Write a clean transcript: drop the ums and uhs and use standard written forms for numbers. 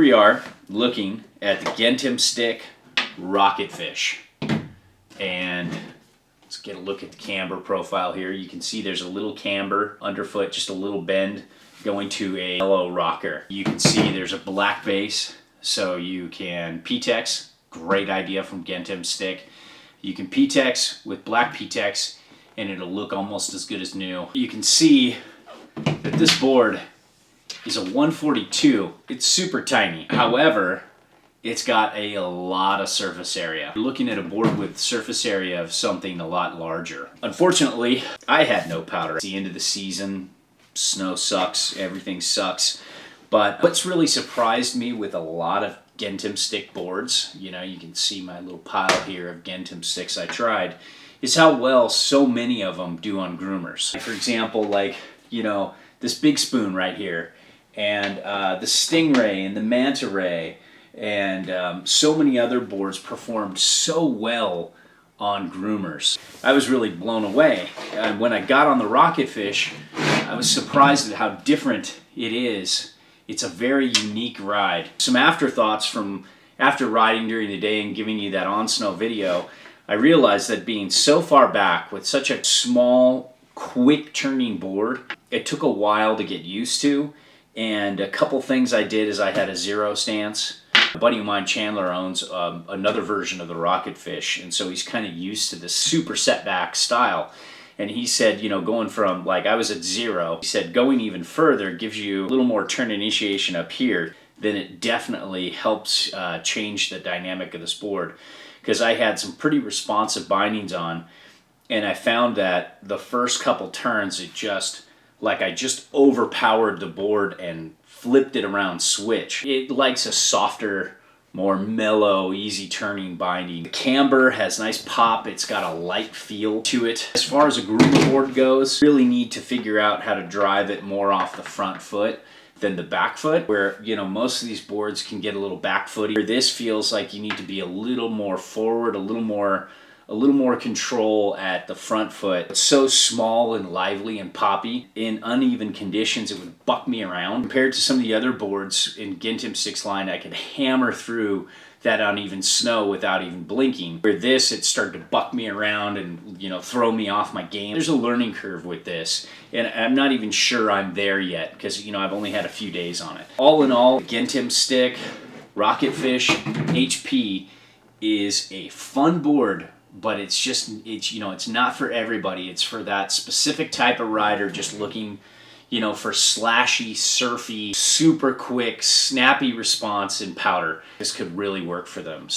We are looking at the Gentemstick Rocketfish, and let's get a look at the camber profile here. You can see there's a little camber underfoot, just a little bend going to a yellow rocker. You can see there's a black base, so you can P-Tex, great idea from Gentemstick. You can P-Tex with black P-Tex and it'll look almost as good as new. You can see that this board is a 142. It's super tiny. However, it's got a lot of surface area. You're looking at a board with surface area of something a lot larger. Unfortunately, I had no powder. It's the end of the season. Snow sucks. Everything sucks. But what's really surprised me with a lot of Gentemstick boards, you know, you can see my little pile here of Gentemsticks I tried, is how well so many of them do on groomers. For example, like, you know, this Big Spoon right here, and the Stingray and the Manta Ray, and so many other boards performed so well on groomers. I was really blown away. And when I got on the Rocketfish, I was surprised at how different it is. It's a very unique ride. Some afterthoughts from after riding during the day and giving you that on snow video, I realized that being so far back with such a small, quick turning board, it took a while to get used to. And a couple things I did is I had a zero stance. A buddy of mine, Chandler, owns another version of the Rocketfish, and so he's kind of used to this super setback style. And he said, you know, going from, like, I was at zero, he said going even further gives you a little more turn initiation up here, then it definitely helps change the dynamic of this board. Because I had some pretty responsive bindings on, and I found that the first couple turns, it just, like, I just overpowered the board and flipped it around switch. It likes a softer, more mellow, easy turning binding. The camber has nice pop. It's got a light feel to it. As far as a groomer board goes, really need to figure out how to drive it more off the front foot than the back foot, where, you know, most of these boards can get a little back footy. This feels like you need to be a little more forward, a little more control at the front foot. It's so small and lively and poppy. In uneven conditions, it would buck me around. Compared to some of the other boards in Gentemstick's line, I could hammer through that uneven snow without even blinking. Where this, it started to buck me around and, you know, throw me off my game. There's a learning curve with this, and I'm not even sure I'm there yet because, you know, I've only had a few days on it. All in all, Gentemstick Rocketfish HP is a fun board, but it's you know, it's not for everybody. It's for that specific type of rider just looking, you know, for slashy, surfy, super quick, snappy response in powder. This could really work for them.